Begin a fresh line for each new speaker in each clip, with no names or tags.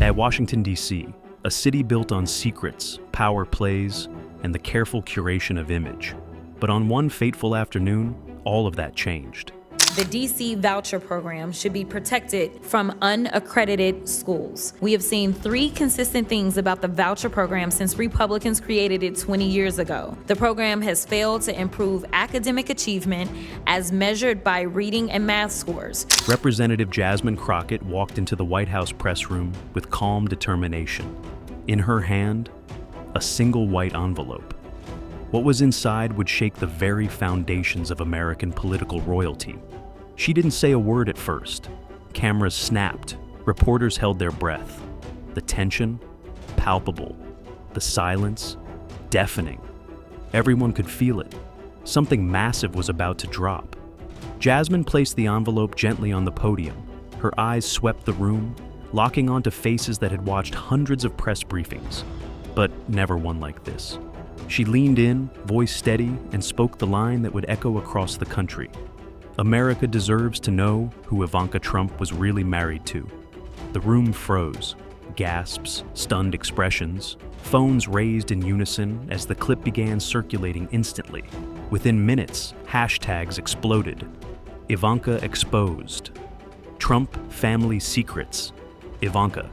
At Washington, D.C., a city built on secrets, power plays, and the careful curation of image. But on one fateful afternoon, all of that changed.
The DC voucher program should be protected from unaccredited schools. We have seen three consistent things about the voucher program since Republicans created it 20 years ago. The program has failed to improve academic achievement as measured by reading and math scores.
Representative Jasmine Crockett walked into the White House press room with calm determination. In her hand, a single white envelope. What was inside would shake the very foundations of American political royalty. She didn't say a word at first. Cameras snapped. Reporters held their breath. The tension, palpable. The silence, deafening. Everyone could feel it. Something massive was about to drop. Jasmine placed the envelope gently on the podium. Her eyes swept the room, locking onto faces that had watched hundreds of press briefings, but never one like this. She leaned in, voice steady, and spoke the line that would echo across the country. America deserves to know who Ivanka Trump was really married to. The room froze. Gasps, stunned expressions, phones raised in unison as the clip began circulating instantly. Within minutes, hashtags exploded. Ivanka exposed. Trump family secrets. Ivanka.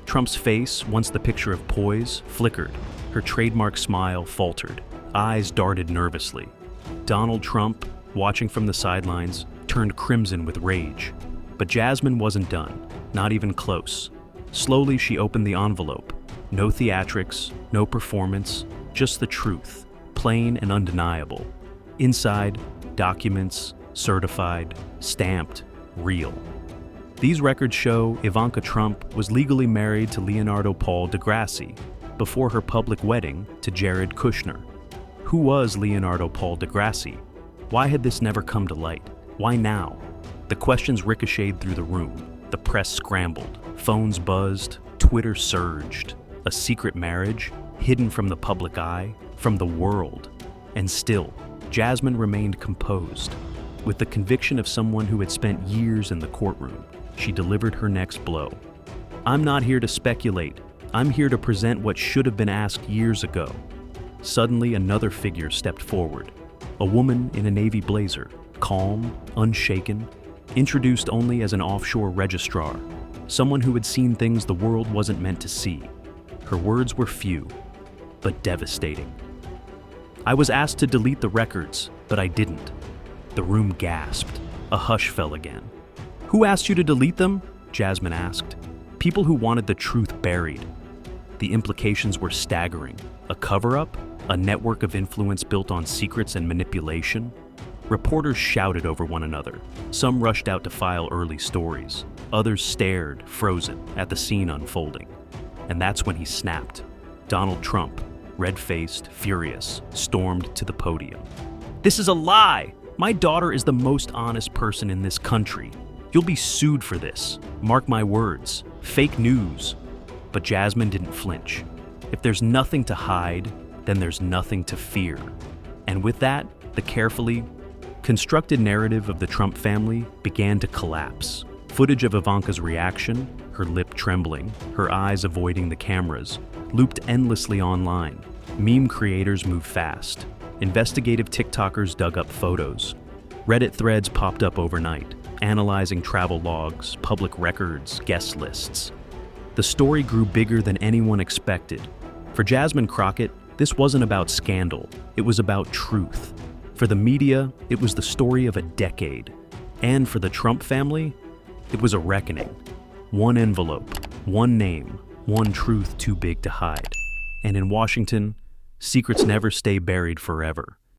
Trump's face, once the picture of poise, flickered. Her trademark smile faltered. Eyes darted nervously. Donald Trump, watching from the sidelines, turned crimson with rage. But Jasmine wasn't done, not even close. Slowly, she opened the envelope. No theatrics, no performance, just the truth, plain and undeniable. Inside, documents, certified, stamped, real. These records show Ivanka Trump was legally married to Leonardo Paul deGrasse before her public wedding to Jared Kushner. Who was Leonardo Paul deGrasse? Why had this never come to light? Why now? The questions ricocheted through the room. The press scrambled. Phones buzzed. Twitter surged. A secret marriage, hidden from the public eye, from the world. And still, Jasmine remained composed. With the conviction of someone who had spent years in the courtroom, she delivered her next blow. I'm not here to speculate. I'm here to present what should have been asked years ago. Suddenly, another figure stepped forward. A woman in a navy blazer, calm, unshaken, introduced only as an offshore registrar, someone who had seen things the world wasn't meant to see. Her words were few, but devastating. I was asked to delete the records, but I didn't. The room gasped. A hush fell again. Who asked you to delete them? Jasmine asked. People who wanted the truth buried. The implications were staggering. A cover-up? A network of influence built on secrets and manipulation? Reporters shouted over one another. Some rushed out to file early stories. Others stared, frozen, at the scene unfolding. And that's when he snapped. Donald Trump, red-faced, furious, stormed to the podium. This is a lie! My daughter is the most honest person in this country. You'll be sued for this. Mark my words. Fake news. But Jasmine didn't flinch. If there's nothing to hide, then there's nothing to fear. And with that, the carefully constructed narrative of the Trump family began to collapse. Footage of Ivanka's reaction, her lip trembling, her eyes avoiding the cameras, looped endlessly online. Meme creators moved fast. Investigative TikTokers dug up photos. Reddit threads popped up overnight, analyzing travel logs, public records, guest lists. The story grew bigger than anyone expected. For Jasmine Crockett, this wasn't about scandal, it was about truth. For the media, it was the story of a decade. And for the Trump family, it was a reckoning. One envelope, one name, one truth too big to hide. And in Washington, secrets never stay buried forever.